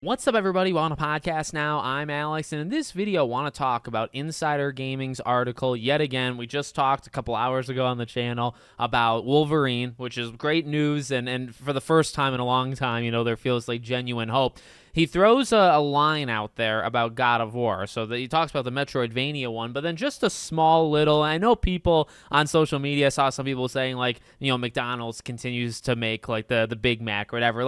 What's up, everybody? We're on a podcast now. I'm Alex, and in this video, I want to talk about Insider Gaming's article yet again. We just talked a couple hours ago on the channel about Wolverine, which is great news, and for the first time in a long time, there feels like genuine hope. He throws a line out there about God of War. So he talks about the Metroidvania one, but then just a small little, I know people on social media, I saw some people saying McDonald's continues to make like the Big Mac or whatever.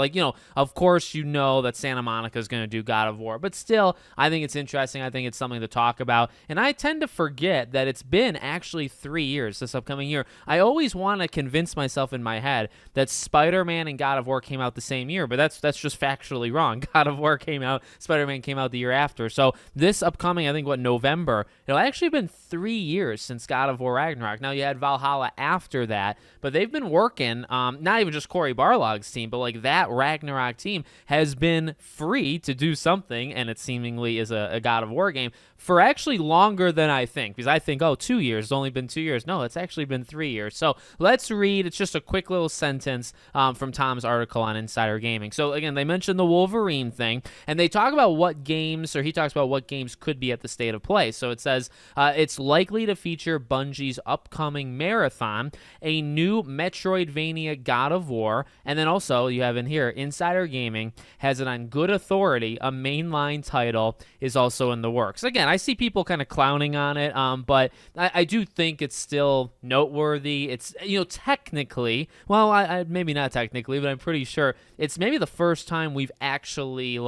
Of course that Santa Monica is going to do God of War, but still, I think it's interesting. I think it's something to talk about. And I tend to forget that it's been actually 3 years this upcoming year. I always want to convince myself in my head that Spider-Man and God of War came out the same year, but that's just factually wrong. God of War came out, Spider-Man came out the year after. So this upcoming, I think, November, it'll actually been 3 years since God of War Ragnarok. Now, you had Valhalla after that, but they've been working, not even just Cory Barlog's team, but like that Ragnarok team has been free to do something, and it seemingly is a God of War game, for actually longer than I think, because I think, 2 years, it's only been 2 years. No, it's actually been 3 years. So let's read, it's just a quick little sentence from Tom's article on Insider Gaming. So again, they mentioned the Wolverine thing, and they talk about he talks about what games could be at the state of play. So it says it's likely to feature Bungie's upcoming Marathon, a new Metroidvania God of War, and then also you have in here, Insider Gaming has it on good authority, a mainline title is also in the works. Again, I see people kind of clowning on it, but I do think it's still noteworthy. It's, technically, well, I maybe not technically, but I'm pretty sure it's maybe the first time we've actually,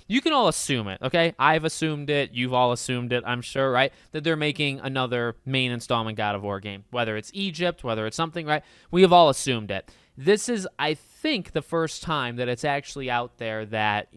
you can all assume it, okay? I've assumed it. You've all assumed it, I'm sure, right? That they're making another main installment God of War game. Whether it's Egypt, whether it's something, right? We have all assumed it. This is, I think, the first time that it's actually out there that,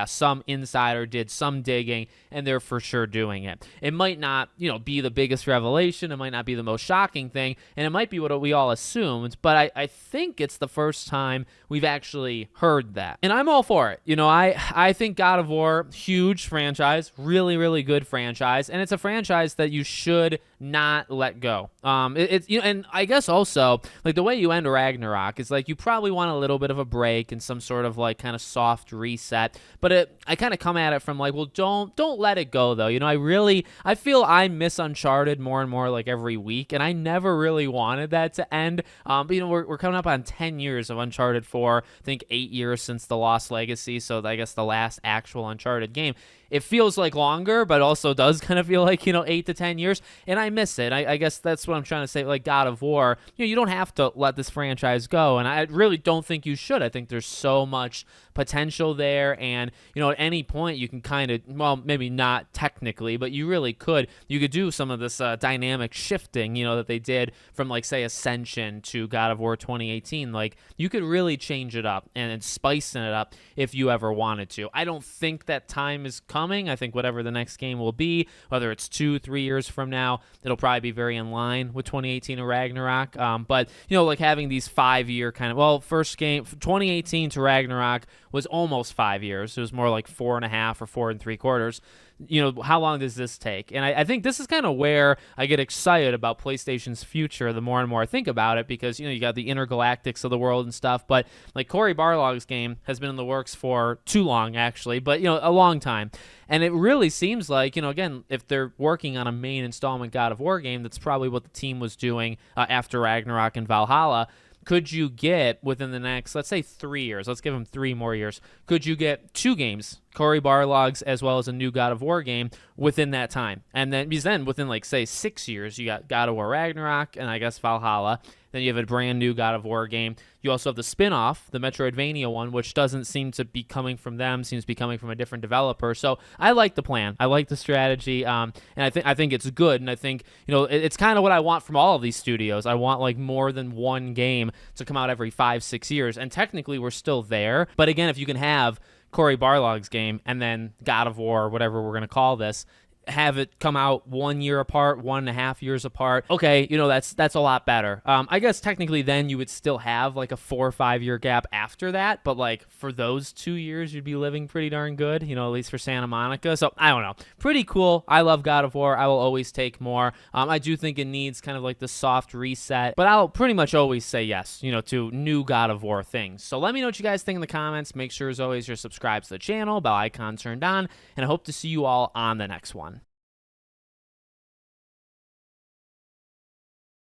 some insider did some digging and they're for sure doing it. It might not, be the biggest revelation. It might not be the most shocking thing. And it might be what we all assumed. But I think it's the first time we've actually heard that. And I'm all for it. I think God of War, huge franchise, really, really good franchise. And it's a franchise that you should not let go. And I guess also, the way you end Ragnarok is you probably want a little bit of a break and some sort of kind of soft reset, but I kind of come at it from don't let it go though. I feel I miss Uncharted more and more every week, and I never really wanted that to end. But we're coming up on 10 years of Uncharted 4, I think 8 years since The Lost Legacy, so I guess the last actual Uncharted game. It feels like longer, but also does kind of feel like, 8 to 10 years, and I miss it. I guess that's what I'm trying to say, God of War, you don't have to let this franchise go, and I really don't think you should. I think there's so much potential there, and, at any point you can kind of, well, maybe not technically, but you really could. You could do some of this dynamic shifting, that they did from, say, Ascension to God of War 2018. You could really change it up and spicing it up if you ever wanted to. I don't think that time is coming. I think whatever the next game will be, whether it's 2-3 years from now, it'll probably be very in line with 2018 or Ragnarok. But having these 5-year kind of, first game 2018 to Ragnarok was almost 5 years. It was more like 4.5 or 4 3/4. How long does this take? And I think this is kind of where I get excited about PlayStation's future the more and more I think about it, because, you got the Intergalactics of the world and stuff, but Cory Barlog's game has been in the works for too long, actually, but, a long time. And it really seems like, again, if they're working on a main installment God of War game, that's probably what the team was doing after Ragnarok and Valhalla. Could you get within the next, let's say 3 years, let's give them 3 more years, could you get 2 games, Cory Barlog's as well as a new God of War game within that time? And then, because then within say 6 years, you got God of War Ragnarok and I guess Valhalla. Then you have a brand new God of War game. You also have the spin-off, the Metroidvania one, which doesn't seem to be coming from them, seems to be coming from a different developer. So I like the plan. I like the strategy, and I think it's good. And I think it's kind of what I want from all of these studios. I want more than one game to come out every 5-6 years. And technically, we're still there. But again, if you can have Cory Barlog's game and then God of War, whatever we're going to call this, have it come out 1 year apart, 1.5 years apart. Okay, that's a lot better. I guess technically then you would still have like a 4 or 5 year gap after that, but like for those 2 years you'd be living pretty darn good, at least for Santa Monica. So I don't know, pretty cool. I love God of War. I will always take more. I do think it needs kind of like the soft reset, but I'll pretty much always say yes, to new God of War things. So let me know what you guys think in the comments. Make sure as always you're subscribed to the channel, bell icon turned on, and I hope to see you all on the next one.